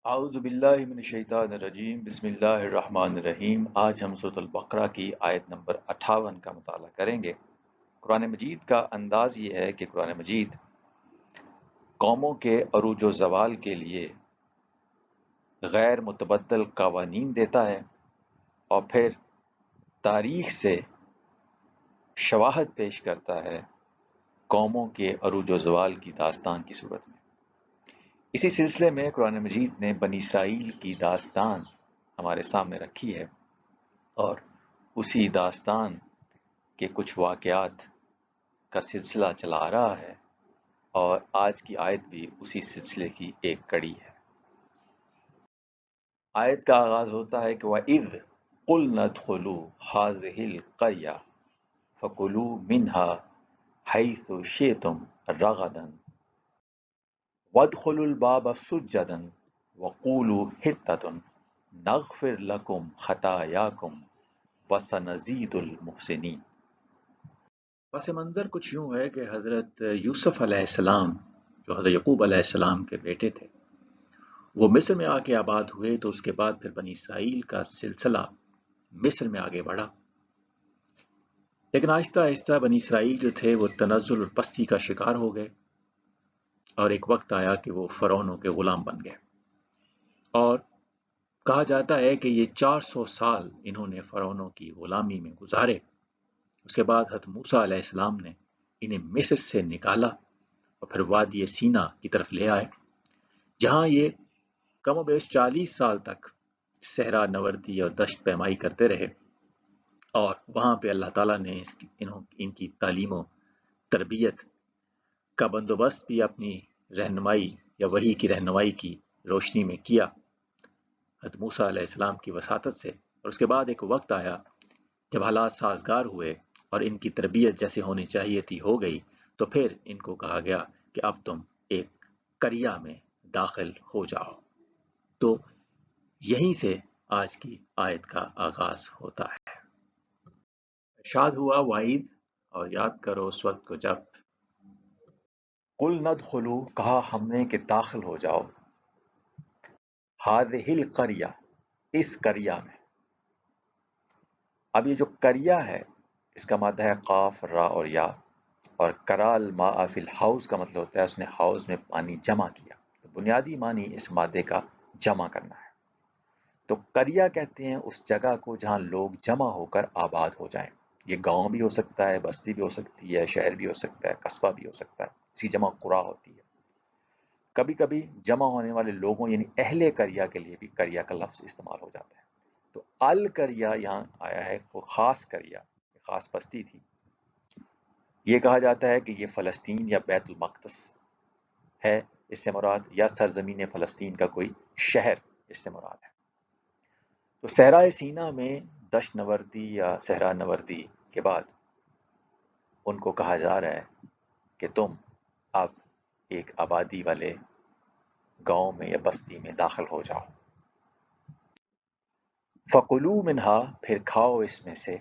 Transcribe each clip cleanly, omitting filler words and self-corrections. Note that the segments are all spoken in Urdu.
اعوذ باللہ من الشیطان الرجیم بسم اللہ الرحمن الرحیم۔ آج ہم سورۃ البقرہ کی آیت نمبر 58 کا مطالعہ کریں گے۔ قرآن مجید کا انداز یہ ہے کہ قرآن مجید قوموں کے عروج و زوال کے لیے غیر متبدل قوانین دیتا ہے اور پھر تاریخ سے شواہد پیش کرتا ہے قوموں کے عروج و زوال کی داستان کی صورت میں۔ اسی سلسلے میں قرآن مجید نے بنی اسرائیل کی داستان ہمارے سامنے رکھی ہے اور اسی داستان کے کچھ واقعات کا سلسلہ چلا آ رہا ہے، اور آج کی آیت بھی اسی سلسلے کی ایک کڑی ہے۔ آیت کا آغاز ہوتا ہے کہ وَإِذْ قُلْنَا ادْخُلُوا هَٰذِهِ الْقَرْيَةَ فَكُلُوا مِنْهَا حَيْثُ شِئْتُمْ رَغَدًا وَادْخُلُوا الْبَابَ سُجَّدًا وَقُولُوا حِطَّةٌ نَغْفِرْ لَكُمْ خَطَايَاكُمْ وَسَنَزِيدُ الْمُحْسِنِينَ۔ پس منظر کچھ یوں ہے کہ حضرت یوسف علیہ السلام، جو حضرت یعقوب علیہ السلام کے بیٹے تھے، وہ مصر میں آ کے آباد ہوئے، تو اس کے بعد پھر بنی اسرائیل کا سلسلہ مصر میں آگے بڑھا، لیکن آہستہ آہستہ بنی اسرائیل جو تھے وہ تنزل اور پستی کا شکار ہو گئے، اور ایک وقت آیا کہ وہ فرعونوں کے غلام بن گئے، اور کہا جاتا ہے کہ یہ 400 سال انہوں نے فرعونوں کی غلامی میں گزارے۔ اس کے بعد حضرت موسیٰ علیہ السلام نے انہیں مصر سے نکالا اور پھر وادی سینا کی طرف لے آئے، جہاں یہ کم و بیش 40 سال تک صحرا نوردی اور دشت پیمائی کرتے رہے، اور وہاں پہ اللہ تعالیٰ نے ان کی تعلیم و تربیت کا بندوبست بھی اپنی رہنمائی یا وحی کی رہنمائی کی روشنی میں کیا حضرت موسیٰ علیہ السلام کی وساطت سے۔ اور اس کے بعد ایک وقت آیا جب حالات سازگار ہوئے اور ان کی تربیت جیسے ہونی چاہیے تھی ہو گئی، تو پھر ان کو کہا گیا کہ اب تم ایک قریہ میں داخل ہو جاؤ۔ تو یہیں سے آج کی آیت کا آغاز ہوتا ہے۔ ارشاد ہوا وعید، اور یاد کرو اس وقت کو جب قل ندخلو، کہا ہم نے کہ داخل ہو جاؤ، هذه القریہ، اس قریہ میں۔ اب یہ جو قریہ ہے اس کا مادہ ہے قاف را اور یا، اور کرا الماء فی الحوض کا مطلب ہوتا ہے اس نے حوض میں پانی جمع کیا، تو بنیادی معنی اس مادے کا جمع کرنا ہے۔ تو قریہ کہتے ہیں اس جگہ کو جہاں لوگ جمع ہو کر آباد ہو جائیں۔ یہ گاؤں بھی ہو سکتا ہے، بستی بھی ہو سکتی ہے، شہر بھی ہو سکتا ہے، قصبہ بھی ہو سکتا ہے، اسی جمع قرا ہوتی ہے۔ کبھی کبھی جمع ہونے والے لوگوں یعنی اہل قریہ کے لیے بھی قریہ کا لفظ استعمال ہو جاتا ہے۔ تو القریہ یہاں آیا ہے، وہ خاص قریہ، خاص بستی تھی۔ یہ کہا جاتا ہے کہ یہ فلسطین یا بیت المقدس ہے اس سے مراد، یا سرزمین فلسطین کا کوئی شہر اس سے مراد ہے۔ تو صحرائے سینا میں دشت نوردی یا صحرا نوردی کے بعد ان کو کہا جا رہا ہے کہ تم اب ایک آبادی والے گاؤں میں یا بستی میں داخل ہو جاؤ۔ فَقُلُوا مِنْهَا، پھر کھاؤ اس میں سے،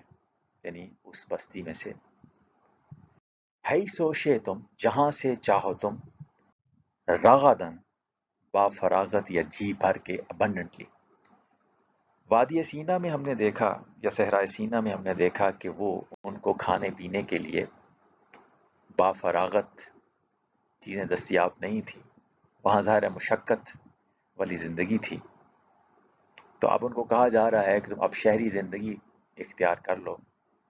یعنی اس بستی میں سے، حَيْثُ شِئْتُم، جہاں سے چاہو تم، رغداً، با فراغت یا جی بھر کے، ابنڈنٹلی۔ وادی سینا میں ہم نے دیکھا، یا صحرائے سینا میں ہم نے دیکھا کہ وہ ان کو کھانے پینے کے لیے با فراغت چیزیں دستیاب نہیں تھیں، وہاں ظاہر مشقت والی زندگی تھی۔ تو اب ان کو کہا جا رہا ہے کہ تم اب شہری زندگی اختیار کر لو،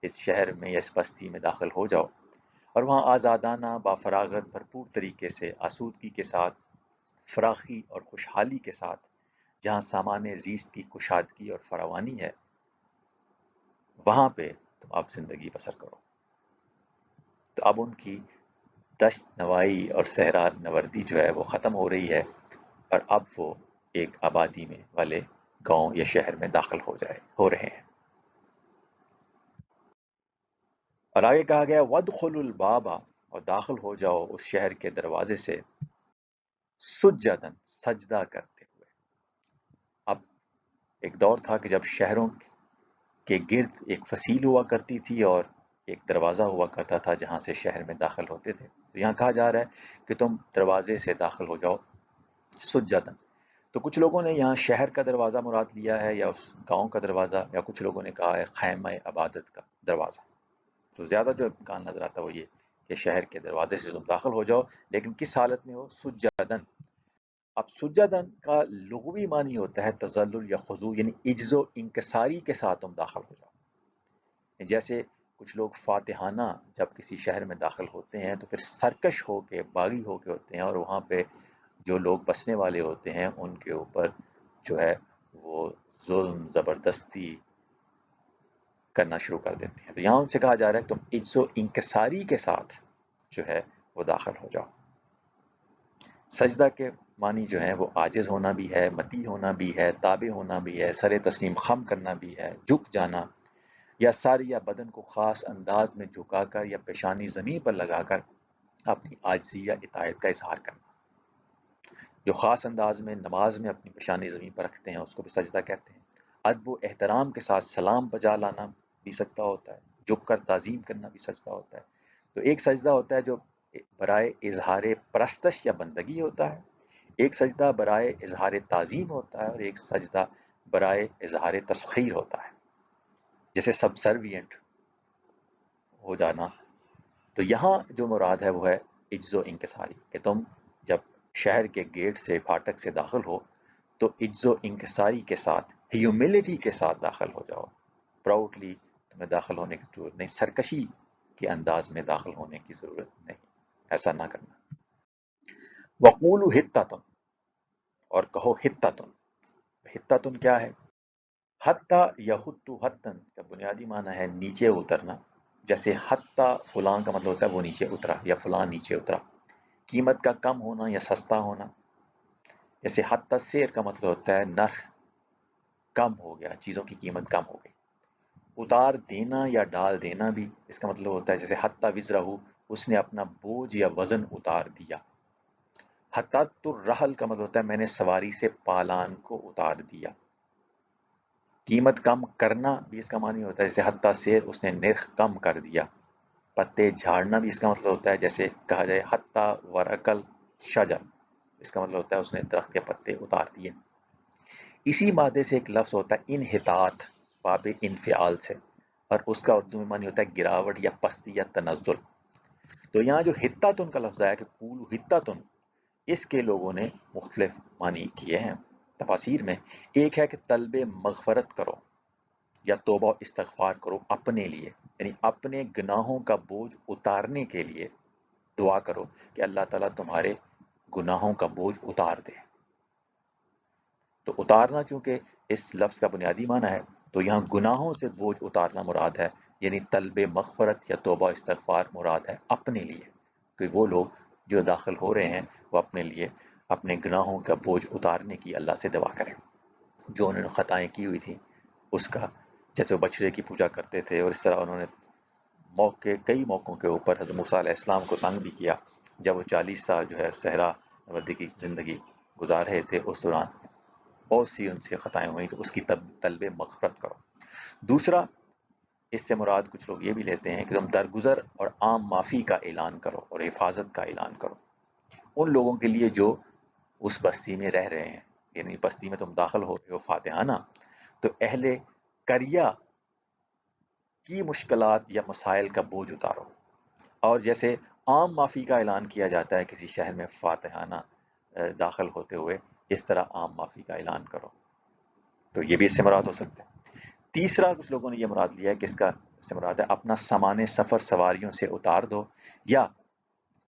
اس شہر میں یا اس بستی میں داخل ہو جاؤ، اور وہاں آزادانہ با فراغت بھرپور طریقے سے، آسودگی کے ساتھ، فراخی اور خوشحالی کے ساتھ، جہاں سامان زیست کی کشادگی اور فراوانی ہے، وہاں پہ تم اب زندگی بسر کرو۔ تو اب ان کی دشت نوائی اور صحرا نوردی جو ہے وہ ختم ہو رہی ہے، اور اب وہ ایک آبادی میں والے گاؤں یا شہر میں داخل ہو رہے ہیں۔ اور آگے کہا گیا وَادْخُلُوا الْبَابَ، اور داخل ہو جاؤ اس شہر کے دروازے سے، سجداً، سجدہ کرتے ہوئے۔ اب ایک دور تھا کہ جب شہروں کے گرد ایک فصیل ہوا کرتی تھی اور ایک دروازہ ہوا کرتا تھا جہاں سے شہر میں داخل ہوتے تھے، تو یہاں کہا جا رہا ہے کہ تم دروازے سے داخل ہو جاؤ سجداً۔ تو کچھ لوگوں نے یہاں شہر کا دروازہ مراد لیا ہے یا اس گاؤں کا دروازہ، یا کچھ لوگوں نے کہا ہے خیمہ عبادت کا دروازہ۔ تو زیادہ جو امکان نظر آتا ہے وہ یہ کہ شہر کے دروازے سے تم داخل ہو جاؤ، لیکن کس حالت میں ہو؟ سجدن۔ اب سجدن کا لغوی معنی ہوتا ہے تذلل یا خضوع، یعنی عجز و انکساری کے ساتھ تم داخل ہو جاؤ۔ جیسے کچھ لوگ فاتحانہ جب کسی شہر میں داخل ہوتے ہیں تو پھر سرکش ہو کے، باغی ہو کے ہوتے ہیں، اور وہاں پہ جو لوگ بسنے والے ہوتے ہیں ان کے اوپر جو ہے وہ ظلم زبردستی کرنا شروع کر دیتے ہیں۔ تو یہاں ان سے کہا جا رہا ہے کہ تم عجز و انکساری کے ساتھ جو ہے وہ داخل ہو جاؤ۔ سجدہ کے معنی جو ہے وہ عاجز ہونا بھی ہے، مطیع ہونا بھی ہے، تابع ہونا بھی ہے، سر تسلیم خم کرنا بھی ہے، جھک جانا، یا سر یا بدن کو خاص انداز میں جھکا کر یا پیشانی زمین پر لگا کر اپنی عاجزی یا اطاعت کا اظہار کرنا۔ جو خاص انداز میں نماز میں اپنی پیشانی زمین پر رکھتے ہیں اس کو بھی سجدہ کہتے ہیں۔ ادب و احترام کے ساتھ سلام بجا لانا بھی سجدہ ہوتا ہے، جھک کر تعظیم کرنا بھی سجدہ ہوتا ہے۔ تو ایک سجدہ ہوتا ہے جو برائے اظہار پرستش یا بندگی ہوتا ہے، ایک سجدہ برائے اظہار تعظیم ہوتا ہے، اور ایک سجدہ برائے اظہار تسخیر ہوتا ہے، جیسے سبسروینٹ ہو جانا۔ تو یہاں جو مراد ہے وہ ہے عجز و انکساری، کہ تم جب شہر کے گیٹ سے، پھاٹک سے داخل ہو تو عجز و انکساری کے ساتھ، ہیوملٹی کے ساتھ داخل ہو جاؤ۔ پراؤڈلی تمہیں داخل ہونے کی ضرورت نہیں، سرکشی کے انداز میں داخل ہونے کی ضرورت نہیں، ایسا نہ کرنا۔ وقولو حتۃ، اور کہو حتۃ۔ حتۃ کیا ہے؟ حتی یحت حتن کا بنیادی معنی ہے نیچے اترنا، جیسے حتی فلاں کا مطلب ہوتا ہے وہ نیچے اترا یا فلاں نیچے اترا۔ قیمت کا کم ہونا یا سستا ہونا، جیسے حتی سیر کا مطلب ہوتا ہے نرخ کم ہو گیا، چیزوں کی قیمت کم ہو گئی۔ اتار دینا یا ڈال دینا بھی اس کا مطلب ہوتا ہے، جیسے حتی وزرہ، اس نے اپنا بوجھ یا وزن اتار دیا۔ حتت الرحل کا مطلب ہوتا ہے میں نے سواری سے پالان کو اتار دیا۔ قیمت کم کرنا بھی اس کا معنی ہوتا ہے، جیسے حتی سیر، اس نے نرخ کم کر دیا۔ پتے جھاڑنا بھی اس کا مطلب ہوتا ہے، جیسے کہا جائے حتی ورقل شجر، اس کا مطلب ہوتا ہے اس نے درخت کے پتے اتار دیے۔ اسی مادے سے ایک لفظ ہوتا ہے انحطاط، باب انفعال سے، اور اس کا اردو میں معنی ہوتا ہے گراوٹ یا پستی یا تنزل۔ تو یہاں جو حتۃ کا لفظ آیا کہ قولوا حتۃ، اس کے لوگوں نے مختلف معنی کیے ہیں تفاسیر میں۔ ایک ہے کہ طلب مغفرت کرو یا توبہ و استغفار کرو اپنے لیے، یعنی اپنے گناہوں کا بوجھ اتارنے کے لیے دعا کرو کہ اللہ تعالیٰ تمہارے گناہوں کا بوجھ اتار دے۔ تو اتارنا چونکہ اس لفظ کا بنیادی معنی ہے، تو یہاں گناہوں سے بوجھ اتارنا مراد ہے، یعنی طلب مغفرت یا توبہ استغفار مراد ہے اپنے لیے، کہ وہ لوگ جو داخل ہو رہے ہیں وہ اپنے لیے اپنے گناہوں کا بوجھ اتارنے کی اللہ سے دعا کریں، جو انہوں نے خطائیں کی ہوئی تھیں اس کا، جیسے وہ بچڑے کی پوجا کرتے تھے، اور اس طرح انہوں نے کئی موقعوں کے اوپر حضرت موسیٰ علیہ السلام کو تنگ بھی کیا، جب وہ 40 سال جو ہے صحرا نوردی کی زندگی گزار رہے تھے، اس دوران بہت سی ان سے خطائیں ہوئیں، تو اس کی طلب مغفرت کرو۔ دوسرا، اس سے مراد کچھ لوگ یہ بھی لیتے ہیں کہ تم درگزر اور عام معافی کا اعلان کرو اور حفاظت کا اعلان کرو ان لوگوں کے لیے جو اس بستی میں رہ رہے ہیں، یعنی بستی میں تم داخل ہو رہے ہو فاتحانہ، تو اہل قریہ کی مشکلات یا مسائل کا بوجھ اتارو۔ اور جیسے عام معافی کا اعلان کیا جاتا ہے کسی شہر میں فاتحانہ داخل ہوتے ہوئے، اس طرح عام معافی کا اعلان کرو۔ تو یہ بھی اس سے مراد ہو سکتا ہے۔ تیسرا، کچھ لوگوں نے یہ مراد لیا ہے کہ اس کا اس سے مراد ہے اپنا سامان سفر سواریوں سے اتار دو، یا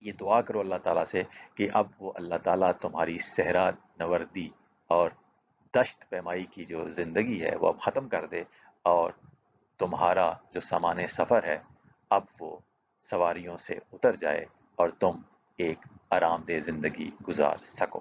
یہ دعا کرو اللہ تعالیٰ سے کہ اب وہ اللہ تعالیٰ تمہاری صحرا نوردی اور دشت پیمائی کی جو زندگی ہے وہ اب ختم کر دے، اور تمہارا جو سامان سفر ہے اب وہ سواریوں سے اتر جائے اور تم ایک آرام دہ زندگی گزار سکو۔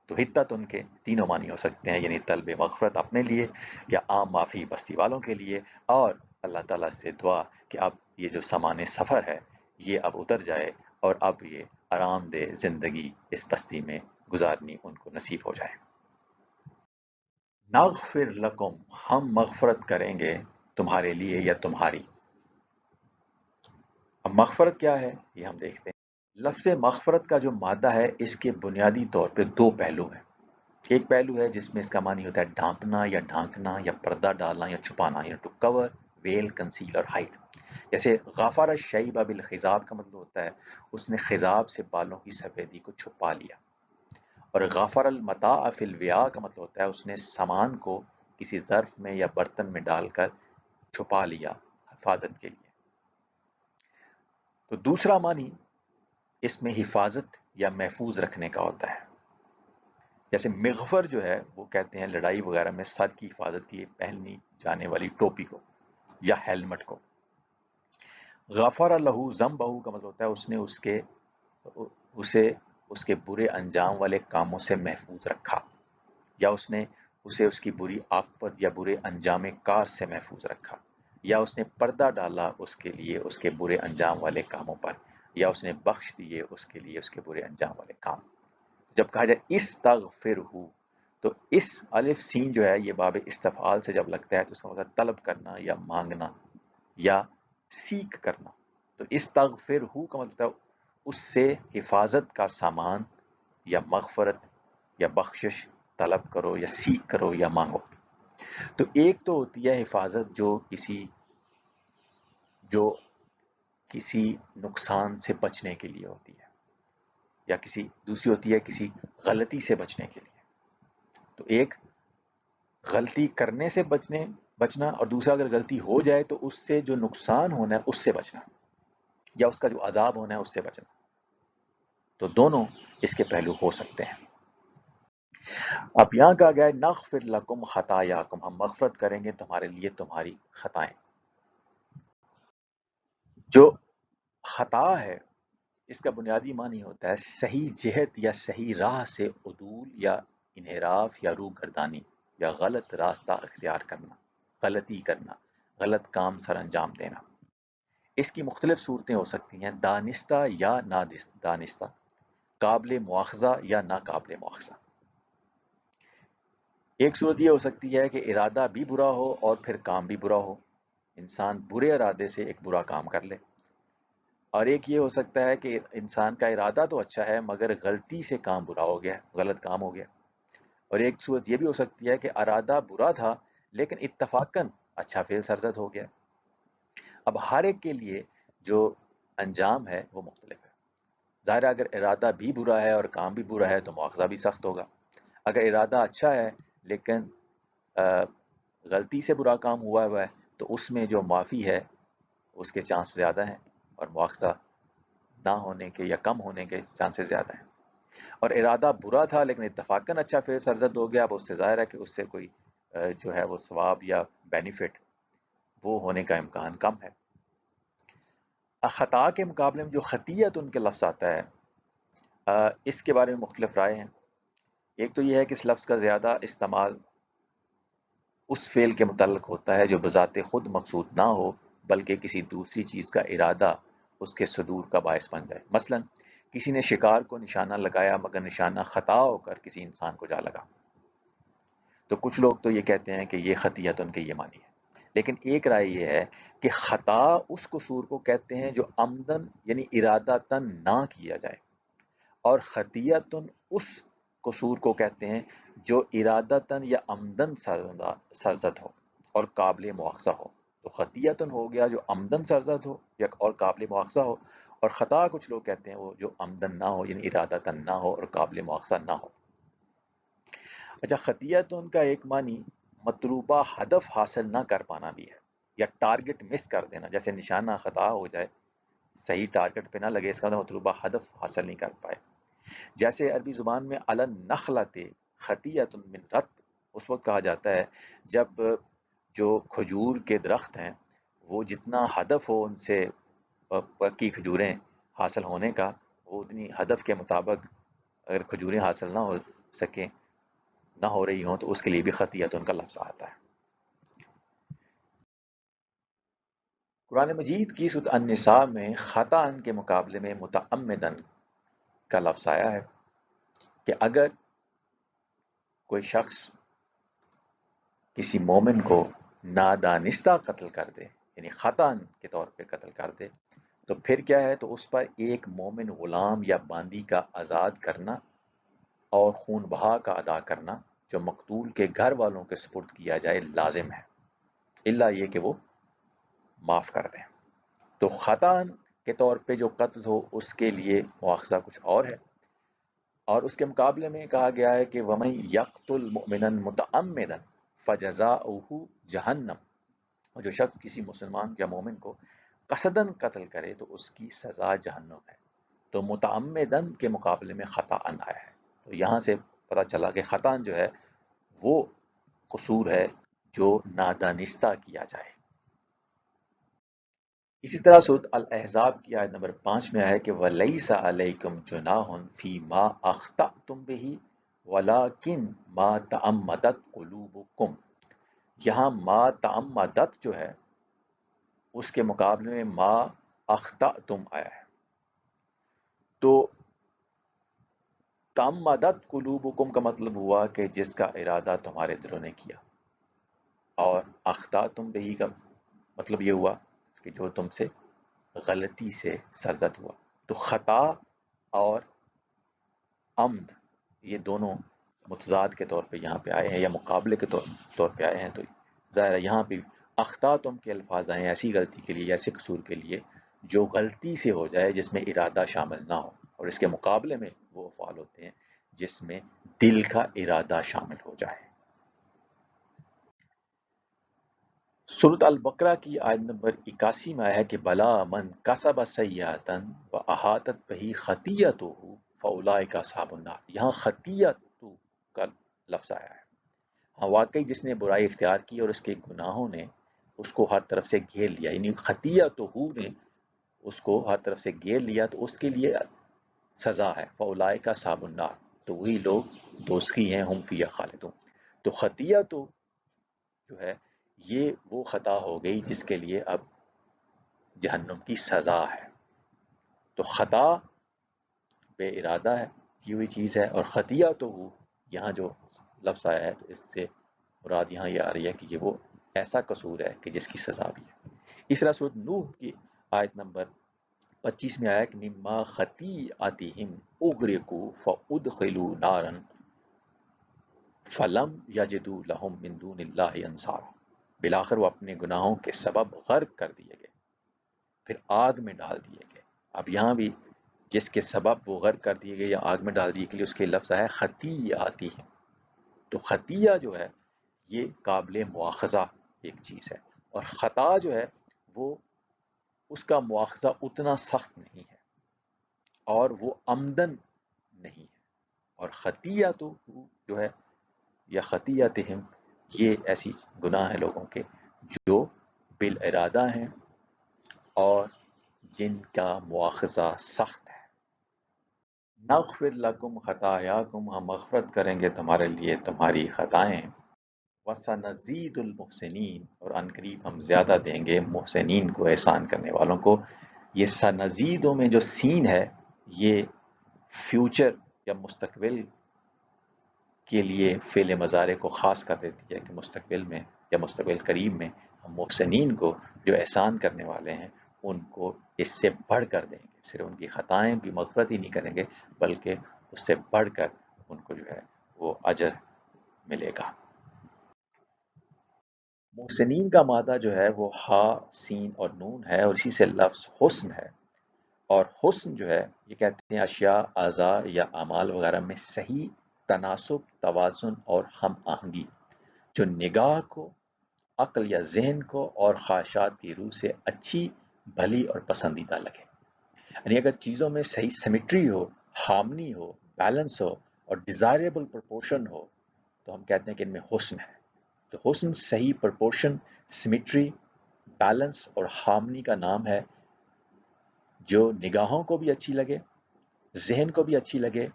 تو حتت ان کے تینوں معنی ہو سکتے ہیں، یعنی طلب مغفرت اپنے لیے، یا عام معافی بستی والوں کے لیے، اور اللہ تعالیٰ سے دعا کہ اب یہ جو سامان سفر ہے یہ اب اتر جائے اور اب یہ آرام دہ زندگی اس بستی میں گزارنی ان کو نصیب ہو جائے۔ نغفر لکم، ہم مغفرت کریں گے تمہارے لیے یا تمہاری۔ اب مغفرت کیا ہے یہ ہم دیکھتے ہیں۔ لفظ مغفرت کا جو مادہ ہے اس کے بنیادی طور پہ دو پہلو ہیں۔ ایک پہلو ہے جس میں اس کا معنی ہوتا ہے ڈھانپنا یا ڈھانکنا یا پردہ ڈالنا یا چھپانا، یا ٹو کور، ویل، کنسیل اور ہائڈ. جیسے غافر الشیب بالخضاب کا مطلب ہوتا ہے اس نے خضاب سے بالوں کی سفیدی کو چھپا لیا. اور غافر المتاع فی الوعاء کا مطلب ہوتا ہے اس نے سامان کو کسی ظرف میں یا برتن میں ڈال کر چھپا لیا حفاظت کے لیے. تو دوسرا معنی اس میں حفاظت یا محفوظ رکھنے کا ہوتا ہے. جیسے مغفر جو ہے وہ کہتے ہیں لڑائی وغیرہ میں سر کی حفاظت کے لیے پہنی جانے والی ٹوپی کو یا ہیلمٹ کو. غفر لہو ذنبہ کا مطلب ہوتا ہے اس نے اسے اس کے برے انجام والے کاموں سے محفوظ رکھا، یا اس نے اسے اس کی بری عاقبت یا برے انجام کار سے محفوظ رکھا، یا اس نے پردہ ڈالا اس کے لیے اس کے برے انجام والے کاموں پر، یا اس نے بخش دیے اس کے لیے اس کے برے انجام والے کام. جب کہا جائے استغفرہ، تو اس الف سین جو ہے یہ باب استفعال سے جب لگتا ہے تو اس کا مطلب طلب کرنا یا مانگنا یا سیکھ کرنا. تو استغفرہ کا مطلب اس سے حفاظت کا سامان یا مغفرت یا بخشش طلب کرو یا سیکھ کرو یا مانگو. تو ایک تو ہوتی ہے حفاظت جو کسی نقصان سے بچنے کے لیے ہوتی ہے، یا دوسری ہوتی ہے کسی غلطی سے بچنے کے لیے. تو ایک غلطی کرنے سے بچنا، اور دوسرا اگر غلطی ہو جائے تو اس سے جو نقصان ہونا ہے اس سے بچنا، یا اس کا جو عذاب ہونا ہے اس سے بچنا. تو دونوں اس کے پہلو ہو سکتے ہیں. اب یہاں کہا گیا ہے نغفر لکم خطایاکم، ہم مغفرت کریں گے تمہارے لیے تمہاری خطائیں. جو خطا ہے اس کا بنیادی معنی ہوتا ہے صحیح جہت یا صحیح راہ سے عدول یا انحراف یا روگردانی یا غلط راستہ اختیار کرنا، غلطی کرنا، غلط کام سر انجام دینا. اس کی مختلف صورتیں ہو سکتی ہیں، دانستہ یا نادانستہ، قابل مواخذہ یا ناقابل مواخذہ. ایک صورت یہ ہو سکتی ہے کہ ارادہ بھی برا ہو اور پھر کام بھی برا ہو، انسان برے ارادے سے ایک برا کام کر لے. اور ایک یہ ہو سکتا ہے کہ انسان کا ارادہ تو اچھا ہے مگر غلطی سے کام برا ہو گیا، غلط کام ہو گیا. اور ایک صورت یہ بھی ہو سکتی ہے کہ ارادہ برا تھا لیکن اتفاقاً اچھا فعل سرزد ہو گیا. اب ہر ایک کے لیے جو انجام ہے وہ مختلف ہے. ظاہر ہے اگر ارادہ بھی برا ہے اور کام بھی برا ہے تو مواخذہ بھی سخت ہوگا. اگر ارادہ اچھا ہے لیکن غلطی سے برا کام ہوا ہے تو اس میں جو معافی ہے اس کے چانس زیادہ ہیں اور مواخذہ نہ ہونے کے یا کم ہونے کے چانسز زیادہ ہیں. اور ارادہ برا تھا لیکن اتفاقاً اچھا فعل سرزد ہو گیا، اب اس سے ظاہر ہے کہ اس سے کوئی جو ہے وہ ثواب یا بینیفٹ وہ ہونے کا امکان کم ہے. خطا کے مقابلے میں جو خطیت ان کے لفظ آتا ہے اس کے بارے میں مختلف رائے ہیں. ایک تو یہ ہے کہ اس لفظ کا زیادہ استعمال اس فعل کے متعلق ہوتا ہے جو بذات خود مقصود نہ ہو بلکہ کسی دوسری چیز کا ارادہ اس کے صدور کا باعث بن جائے. مثلا کسی نے شکار کو نشانہ لگایا مگر نشانہ خطا ہو کر کسی انسان کو جا لگا. تو کچھ لوگ تو یہ کہتے ہیں کہ یہ خطیت ان کے یہ معنی ہے. لیکن ایک رائے یہ ہے کہ خطا اس قصور کو کہتے ہیں جو عمدن یعنی ارادتاً نہ کیا جائے، اور خطیتن اس قصور کو کہتے ہیں جو ارادتاً یا عمدن سرزد ہو اور قابل مواخذہ ہو. تو خطیتن ہو گیا جو عمدن سرزد ہو یا اور قابل مواخذہ ہو، اور خطا کچھ لوگ کہتے ہیں وہ جو عمدن نہ ہو یعنی ارادتاً نہ ہو اور قابل مواخذہ نہ ہو. اچھا، خطیتن کا ایک معنی مطلوبہ ہدف حاصل نہ کر پانا بھی ہے، یا ٹارگٹ مس کر دینا. جیسے نشانہ خطا ہو جائے، صحیح ٹارگٹ پہ نہ لگے، اس کا مطلوبہ ہدف حاصل نہیں کر پائے. جیسے عربی زبان میں علن نخلت خطیت من رت اس وقت کہا جاتا ہے جب جو کھجور کے درخت ہیں وہ جتنا ہدف ہو ان سے پکی کھجوریں حاصل ہونے کا، وہ اتنی ہدف کے مطابق اگر کھجوریں حاصل نہ ہو سکیں، نہ ہو رہی ہوں، تو اس کے لیے بھی خطیت ان کا لفظ آتا ہے. قرآن مجید کی سورۃ النساء میں خطأ کے مقابلے میں متعمدن کا لفظ آیا ہے کہ اگر کوئی شخص کسی مومن کو نادانستہ قتل کر دے یعنی خطأ کے طور پہ قتل کر دے تو پھر کیا ہے، تو اس پر ایک مومن غلام یا باندی کا آزاد کرنا اور خون بہا کا ادا کرنا جو مقتول کے گھر والوں کے سپرد کیا جائے لازم ہے، الا یہ کہ وہ معاف کر دیں۔ تو خطا کے طور پہ جو قتل ہو اس کے لیے مواخذہ کچھ اور ہے، اور اس کے مقابلے میں کہا گیا ہے کہ وَمَن يَقْتُلْ مُؤْمِنًا مُتَعَمِّدًا فَجَزَاؤُهُ جہنم، اور جو شخص کسی مسلمان یا مومن کو قصدن قتل کرے تو اس کی سزا جہنم ہے۔ تو متعمدن کے مقابلے میں خطا آیا ہے، تو یہاں سے پتہ چلا کہ خطا جو ہے وہ قصور ہے جو نادانستہ کیا جائے۔ اسی طرح سورۃ الاحزاب کی آیت نمبر 5 میں آیا ہے کہ وَلَيْسَ عَلَيْكُمْ جُنَاحٌ فِي مَا أَخْطَأْتُمْ بِهِ وَلَكِنْ مَا تَعَمَّدَتْ قُلُوبُكُمْ۔ یہاں ما تعمدت جو ہے اس کے مقابلے میں ما اخطأتم آیا ہے۔ تو تعمدت قلوبکم کا مطلب ہوا کہ جس کا ارادہ تمہارے دلوں نے کیا، اور اخطأتم بہی کا مطلب یہ ہوا کہ جو تم سے غلطی سے سرزد ہوا۔ تو خطا اور عمد یہ دونوں متضاد کے طور پہ یہاں پہ آئے ہیں یا مقابلے کے طور پہ آئے ہیں، تو ظاہر ہے یہاں پہ اخطأتم کے الفاظ آئے ہیں ایسی غلطی کے لیے یا ایسے قصور کے لیے جو غلطی سے ہو جائے جس میں ارادہ شامل نہ ہو، اور اس کے مقابلے میں وہ افعال ہوتے ہیں جس میں دل کا ارادہ شامل ہو جائے۔ سورۃ البقرہ کی آیت نمبر 81 میں آیا ہے کہ بلا من کسب سیئۃ واحاطت بہ خطیئتہ فاولئک اصحاب النار۔ یہاں خطیئت کا لفظ آیا ہے، ہاں واقعی جس نے برائی اختیار کی اور اس کے گناہوں نے اس کو ہر طرف سے گھیر لیا، یعنی خطیئتہ نے اس کو ہر طرف سے گھیر لیا، تو اس کے لیے سزا ہے فاولئک اصحاب النار، تو وہی لوگ دوزخی ہیں، ہم فیہا خالدون۔ تو خطیئت جو ہے یہ وہ خطا ہو گئی جس کے لیے اب جہنم کی سزا ہے۔ تو خطا بے ارادہ ہے کی ہوئی چیز ہے، اور خطیہ تو یہاں جو لفظ آیا ہے تو اس سے مراد یہاں یہ آ رہی ہے کہ یہ وہ ایسا قصور ہے کہ جس کی سزا بھی ہے۔ اس طرح سورۃ نوح کی آیت نمبر 25 میں آیا کہ مما خطیئتہم اغرقوا فادخلوا نارا فلم یجدوا لهم من دون اللہ انصارا۔ بالآخر وہ اپنے گناہوں کے سبب غرق کر دیے گئے، پھر آگ میں ڈال دیے گئے۔ اب یہاں بھی جس کے سبب وہ غرق کر دیے گئے یا آگ میں ڈال دیے کے لیے اس کے لفظ ہے خطیئاتہم۔ تو خطیہ جو ہے یہ قابل مواخذہ ایک چیز ہے، اور خطا جو ہے وہ اس کا مواخذہ اتنا سخت نہیں ہے اور وہ عمدن نہیں ہے، اور خطیہ تو جو ہے یا خطیئتہم یہ ایسی گناہ ہیں لوگوں کے جو بالارادہ ہیں اور جن کا مواخذہ سخت ہے۔ نغفر لکم خطایاکم، ہم مغفرت کریں گے تمہارے لیے تمہاری خطائیں، وسنزید المحسنین، اور ان قریب ہم زیادہ دیں گے محسنین کو، احسان کرنے والوں کو۔ یہ سنزیدوں میں جو سین ہے یہ فیوچر یا مستقبل کے لیے فعل مضارع کو خاص کر دیتی ہے کہ مستقبل میں یا مستقبل قریب میں ہم محسنین کو جو احسان کرنے والے ہیں ان کو اس سے بڑھ کر دیں گے، صرف ان کی خطائیں بھی مغفرت ہی نہیں کریں گے بلکہ اس سے بڑھ کر ان کو جو ہے وہ اجر ملے گا۔ محسنین کا مادہ جو ہے وہ ہا سین اور نون ہے، اور اسی سے لفظ حسن ہے، اور حسن جو ہے یہ کہتے ہیں اشیاء، اعضاء یا اعمال وغیرہ میں صحیح تناسب، توازن اور ہم آہنگی جو نگاہ کو، عقل یا ذہن کو اور خواہشات کی روح سے اچھی، بھلی اور پسندیدہ لگے۔ یعنی اگر چیزوں میں صحیح سیمیٹری ہو، ہارمنی ہو، بیلنس ہو اور ڈیزائریبل پرپورشن ہو تو ہم کہتے ہیں کہ ان میں حسن ہے۔ تو حسن صحیح پرپورشن، سیمیٹری، بیلنس اور ہارمنی کا نام ہے جو نگاہوں کو بھی اچھی لگے، ذہن کو بھی اچھی لگے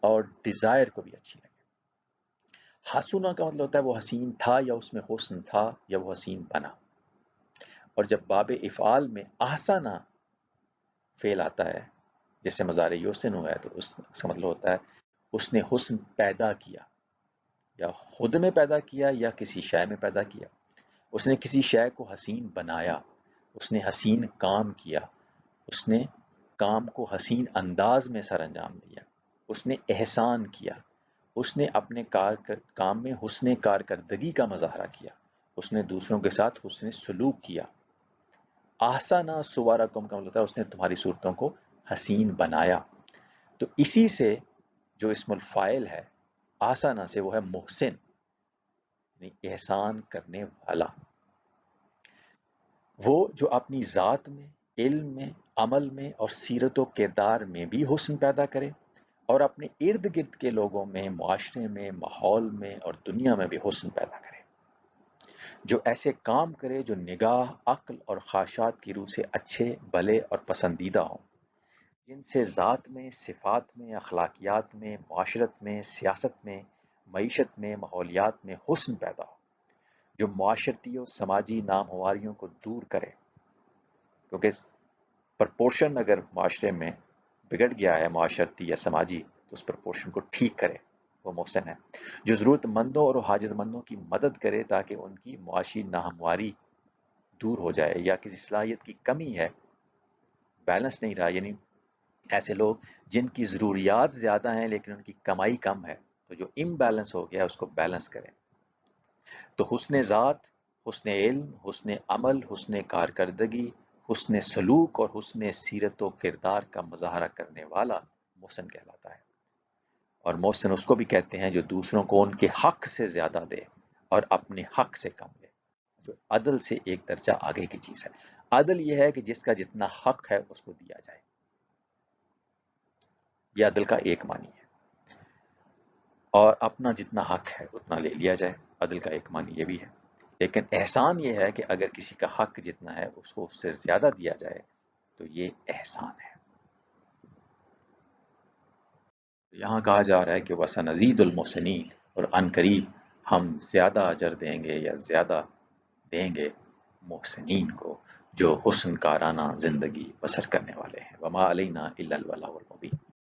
اور ڈیزائر کو بھی اچھی لگے۔ حسنہ کا مطلب ہوتا ہے وہ حسین تھا یا اس میں حسن تھا یا وہ حسین بنا، اور جب باب افعال میں احسنہ فعل آتا ہے جیسے مضارع یحسن ہوا ہے تو اس کا مطلب ہوتا ہے اس نے حسن پیدا کیا، یا خود میں پیدا کیا یا کسی شے میں پیدا کیا، اس نے کسی شے کو حسین بنایا، اس نے حسین کام کیا، اس نے کام کو حسین انداز میں سر انجام دیا، اس نے احسان کیا، اس نے اپنے کام میں حسن کارکردگی کا مظاہرہ کیا، اس نے دوسروں کے ساتھ حسن سلوک کیا۔ احسن صورکم کا مطلب ہے اس نے تمہاری صورتوں کو حسین بنایا۔ تو اسی سے جو اسم الفاعل ہے احسن سے، وہ ہے محسن، یعنی احسان کرنے والا، وہ جو اپنی ذات میں، علم میں، عمل میں اور سیرت و کردار میں بھی حسن پیدا کرے، اور اپنے ارد گرد کے لوگوں میں، معاشرے میں، ماحول میں اور دنیا میں بھی حسن پیدا کرے، جو ایسے کام کرے جو نگاہ، عقل اور خواہشات کی روح سے اچھے، بھلے اور پسندیدہ ہوں، جن سے ذات میں، صفات میں، اخلاقیات میں، معاشرت میں، سیاست میں، معیشت میں، ماحولیات میں حسن پیدا ہو، جو معاشرتی اور سماجی نامہواریوں کو دور کرے، کیونکہ پرپورشن اگر معاشرے میں بگڑ گیا ہے معاشرتی یا سماجی، تو اس پرپورشن کو ٹھیک کرے، وہ محسن ہے، جو ضرورت مندوں اور حاجت مندوں کی مدد کرے تاکہ ان کی معاشی ناہمواری دور ہو جائے، یا کسی صلاحیت کی کمی ہے، بیلنس نہیں رہا، یعنی ایسے لوگ جن کی ضروریات زیادہ ہیں لیکن ان کی کمائی کم ہے، تو جو امبیلنس ہو گیا اس کو بیلنس کریں۔ تو حسن ذات، حسن علم، حسن عمل، حسن کارکردگی، حسن سلوک اور حسن سیرت و کردار کا مظاہرہ کرنے والا محسن کہلاتا ہے۔ اور محسن اس کو بھی کہتے ہیں جو دوسروں کو ان کے حق سے زیادہ دے اور اپنے حق سے کم دے، جو عدل سے ایک درجہ آگے کی چیز ہے۔ عدل یہ ہے کہ جس کا جتنا حق ہے اس کو دیا جائے، یہ عدل کا ایک معنی ہے، اور اپنا جتنا حق ہے اتنا لے لیا جائے، عدل کا ایک معنی یہ بھی ہے۔ لیکن احسان یہ ہے کہ اگر کسی کا حق جتنا ہے اس کو اس سے زیادہ دیا جائے تو یہ احسان ہے۔ یہاں کہا جا رہا ہے کہ وَسَنَزِيدُ الْمُحْسِنِينَ، اور عن قریب ہم زیادہ اجر دیں گے یا زیادہ دیں گے محسنین کو، جو حسن کارانہ زندگی بسر کرنے والے ہیں۔ وَمَا عَلَيْنَا إِلَّا الْبَلَاغُ الْمُبِينُ۔